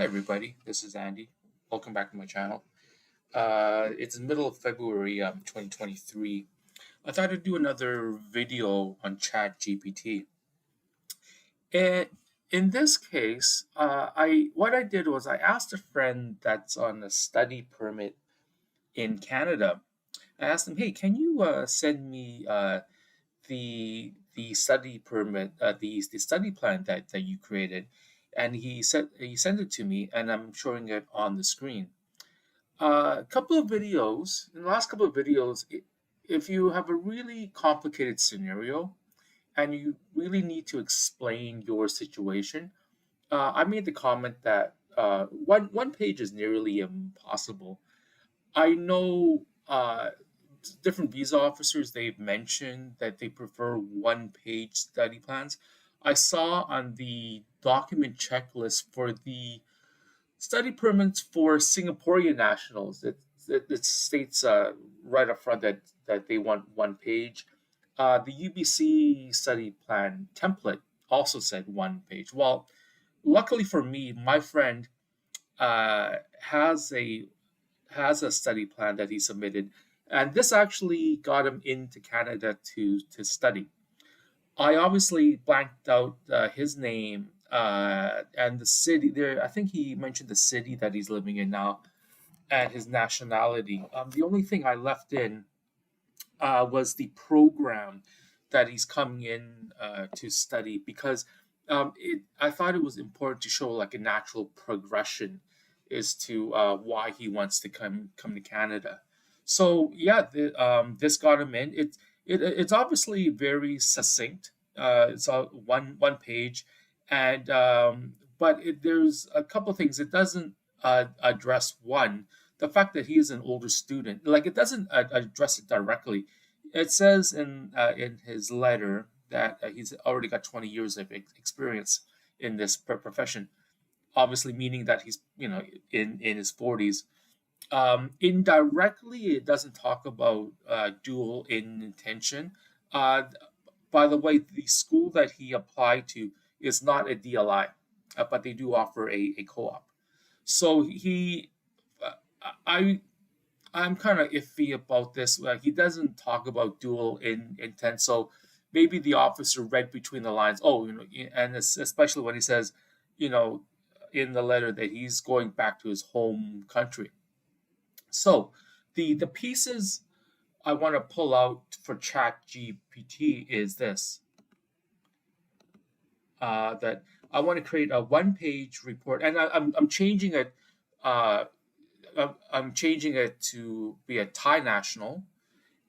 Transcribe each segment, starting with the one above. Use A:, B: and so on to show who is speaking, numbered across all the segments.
A: everybody, this is Andy. Welcome back to my channel. It's the middle of February 2023. I thought I'd do another video on Chat GPT. And in this case, what I did was I asked a friend that's on a study permit in Canada. I asked him, "Hey, can you send me the study permit, the study plan that you created?" And he sent it to me, and I'm showing it on the screen. A couple of videos, in the last couple of videos, if you have a really complicated scenario and you really need to explain your situation, I made the comment that one page is nearly impossible. I know different visa officers, they've mentioned that they prefer one-page study plans. I saw on the document checklist for the study permits for Singaporean nationals, it states right up front that they want one page. The UBC study plan template also said one page. Well, luckily for me, my friend uh, has a has a study plan that he submitted, and this actually got him into Canada to study. I obviously blanked out his name and the city there. I think he mentioned the city that he's living in now and his nationality. The only thing I left in was the program that he's coming in to study because I thought it was important to show like a natural progression as to why he wants to come to Canada. So yeah, this got him in. It's obviously very succinct. It's all one page, and but there's a couple of things it doesn't address. One, the fact that he is an older student, like it doesn't address it directly. It says in his letter that he's already got 20 years of experience in this profession, obviously meaning that he's in his 40s. Indirectly, it doesn't talk about dual intention. Uh, by the way, the school that he applied to is not a DLI, but they do offer a co-op. So uh, I, I'm kind of iffy about this. He doesn't talk about dual intent, so maybe the officer read between the lines. Oh, and especially when he says, you know, in the letter that he's going back to his home country. So the pieces I want to pull out for Chat GPT is this: that I want to create a one-page report, and I'm changing it. Uh, I'm changing it to be a Thai national,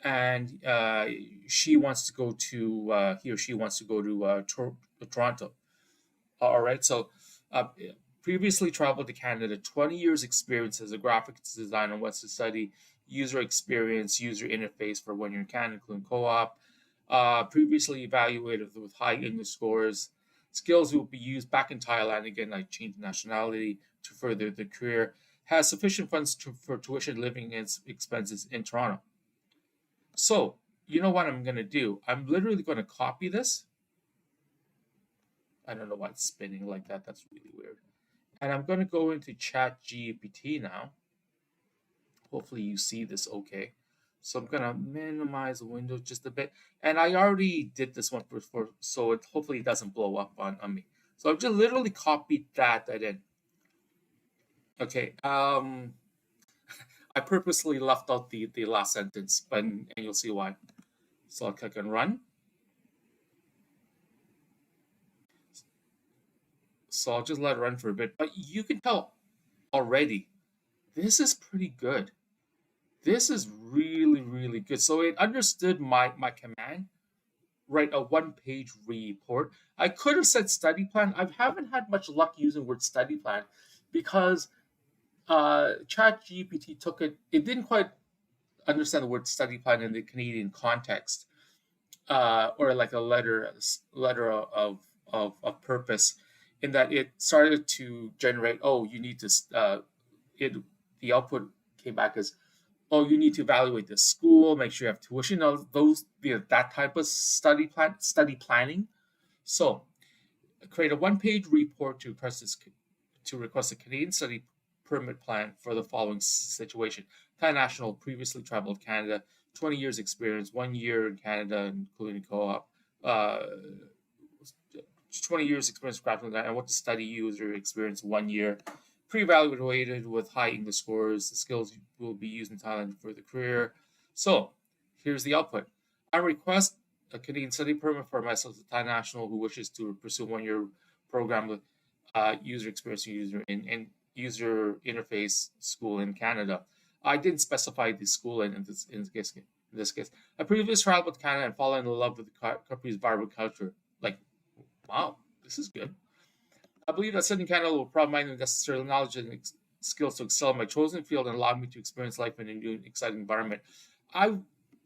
A: and she wants to go to he or she wants to go to Toronto. All right, so uh, previously traveled to Canada, 20 years experience as a graphics designer, wants to study user experience, user interface for when you're in Canada, including co-op. Previously evaluated with high English scores. Skills will be used back in Thailand. Again, I changed nationality to further the career. Has sufficient funds for tuition, living expenses in Toronto. So, you know what I'm going to do? I'm literally going to copy this. I don't know why it's spinning like that. That's really weird. And I'm going to go into Chat GPT now. Hopefully you see this okay. So I'm going to minimize the window just a bit. And I already did this one before, so it hopefully doesn't blow up on me. So I've just literally copied that in. Okay. I purposely left out the last sentence, and you'll see why. So I'll click on run. So I'll just let it run for a bit. But you can tell already, this is pretty good. This is really, really good. So it understood my command, write a one-page report. I could have said study plan. I haven't had much luck using word study plan because Chat GPT took it. It didn't quite understand the word study plan in the Canadian context, or like a letter of purpose, in that it started to generate. Oh, you need to. It the output came back as, oh, you need to evaluate the school, make sure you have tuition. That type of study planning. So create a one-page report to request a Canadian study permit plan for the following situation. Thai national, previously traveled Canada, 20 years experience, 1 year in Canada, including co-op, uh, 20 years experience grappling and want to study user experience 1 year, pre-evaluated with high English scores. The skills will be used in Thailand for the career. So here's the output. I request a Canadian study permit for myself, a Thai national who wishes to pursue 1 year program with user experience in user interface school in Canada. I didn't specify the school in this case. I previously traveled to Canada and fallen in love with the country's vibrant culture. Like, wow, this is good. I believe that studying Canada will provide me the necessary knowledge and skills to excel in my chosen field and allow me to experience life in a new and exciting environment. I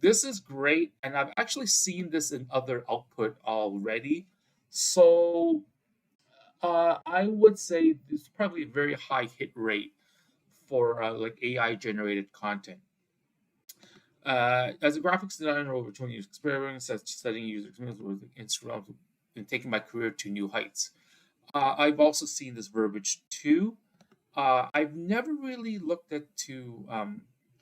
A: This is great, and I've actually seen this in other output already. So I would say there's probably a very high hit rate for like AI generated content. As a graphics designer, over 20 years experience, studying user experience was instrumental in taking my career to new heights. I've also seen this verbiage too. I've never really looked at to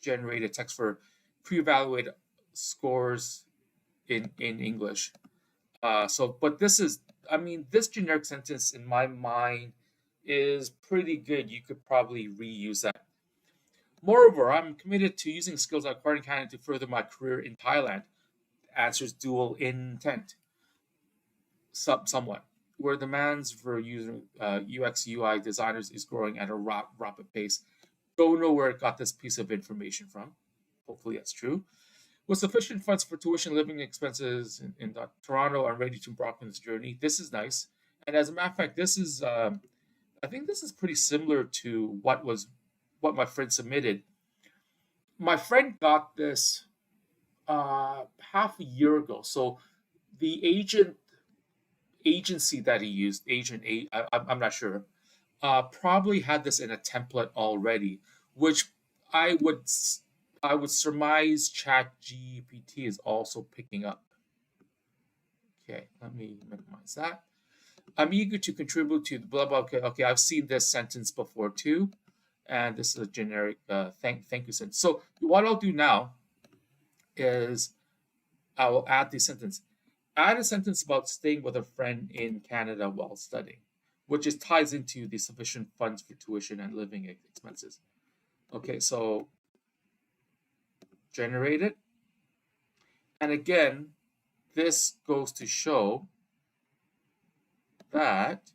A: generate a text for pre-evaluated scores in English. But I mean, this generic sentence in my mind is pretty good. You could probably reuse that. Moreover, I'm committed to using skills I acquired in Canada to further my career in Thailand. Answers dual intent, somewhat. Where demands for user UX UI designers is growing at a rapid pace. Don't know where it got this piece of information from. Hopefully that's true. With sufficient funds for tuition, living expenses in Toronto, I'm ready to embark on this journey. This is nice. And as a matter of fact, I think this is pretty similar to what my friend submitted. My friend got this half a year ago. So the agency that he used, I'm not sure, probably had this in a template already, which I would I would surmise Chat GPT is also picking up. Okay, let me minimize that. I'm eager to contribute to the blah blah. Okay, I've seen this sentence before too, and this is a generic thank you sentence. So what I'll do now is I will add the sentence. Add a sentence about staying with a friend in Canada while studying, which is ties into the sufficient funds for tuition and living expenses. Okay, so generate it. And again, this goes to show that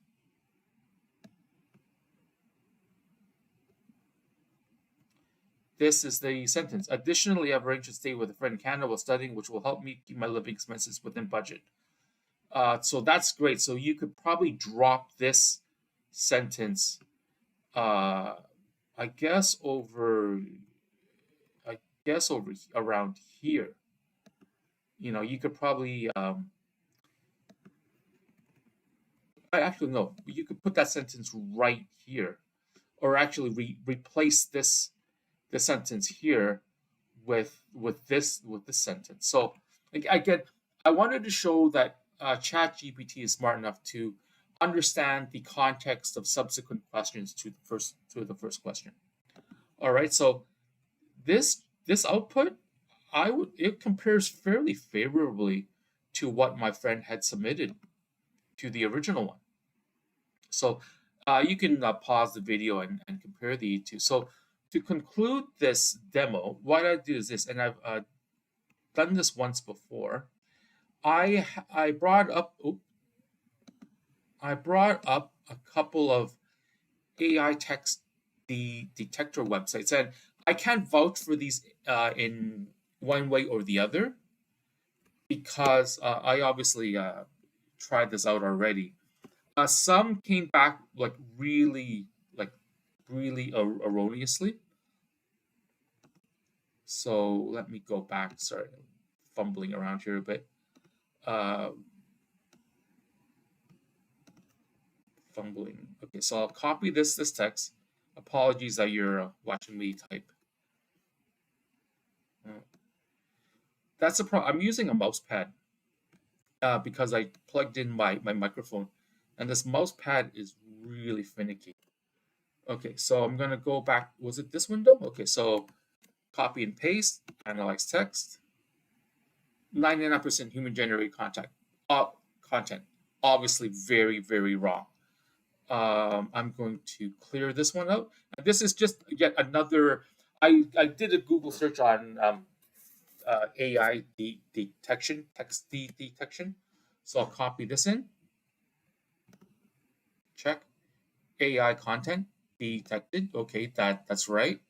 A: this is the sentence. Additionally, I've arranged to stay with a friend in Canada while studying, which will help me keep my living expenses within budget. So that's great. So you could probably drop this sentence, I guess over around here. You could probably I actually no, you could put that sentence right here, or actually replace this sentence here with this sentence. So again, I wanted to show that Chat GPT is smart enough to understand the context of subsequent questions to the first question. All right, so this output, it compares fairly favorably to what my friend had submitted to the original one. So you can pause the video and compare the two. So to conclude this demo, what I do is this, and I've done this once before. I brought up a couple of AI text detector websites, and I can't vouch for these in one way or the other because I obviously tried this out already. Some came back really erroneously. So let me go back. Sorry, fumbling around here a bit. Fumbling. Okay, so I'll copy this text. Apologies that you're watching me type. That's the problem. I'm using a mouse pad because I plugged in my microphone, and this mouse pad is really finicky. Okay, so I'm gonna go back. Was it this window? Okay, so copy and paste, analyze text, 99% human generated content. Obviously, very, very wrong. I'm going to clear this one out. And this is just yet another. I did a Google search on AI detection, detection. So I'll copy this in, check AI content detected. Okay, that's right.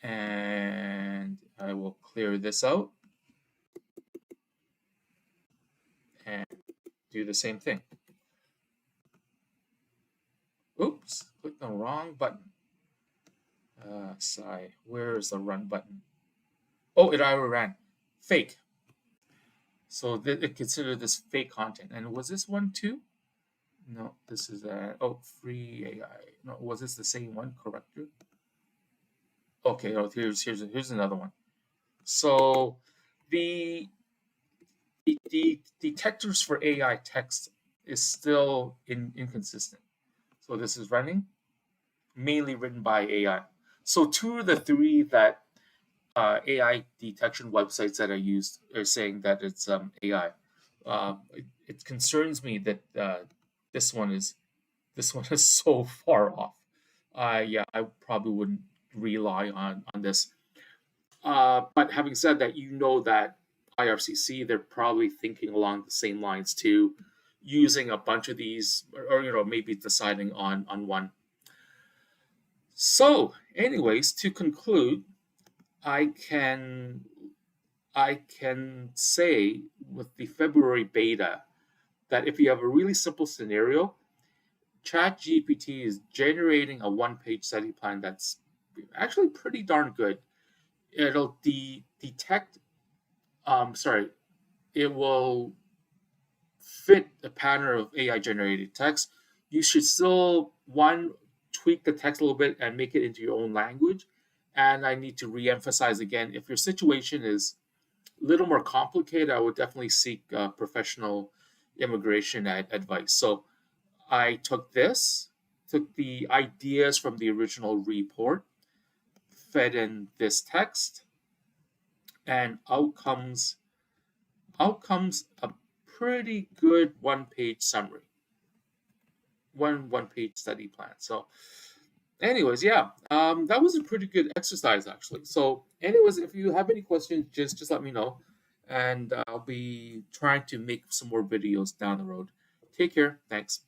A: And I will clear this out and do the same thing. Oops, clicked the wrong button. Sorry, where's the run button? Oh, it already ran. Fake. So it considered this fake content. And was this one too? No, this is free AI. No, was this the same one? Corrector. Okay, oh, here's another one. So the the detectors for AI text is still inconsistent. So this is running mainly written by AI. So two of the three that AI detection websites that I used are saying that it's AI. It concerns me that this one is this one is so far off. Yeah, I probably wouldn't rely on this. But having said that, you know that IRCC, they're probably thinking along the same lines too, using a bunch of these, or maybe deciding on one. So, anyways, to conclude, I can I can say with the February beta that if you have a really simple scenario, ChatGPT is generating a one-page study plan that's actually pretty darn good. It'll detect, sorry, it will fit the pattern of AI generated text. You should still one tweak the text a little bit and make it into your own language. And I need to re-emphasize again, if your situation is a little more complicated, I would definitely seek professional immigration advice. So I took the ideas from the original report, fed in this text, and out comes a pretty good one-page summary, one-page study plan. So, anyways, yeah, that was a pretty good exercise actually. So, anyways, if you have any questions, just let me know, and I'll be trying to make some more videos down the road. Take care. Thanks.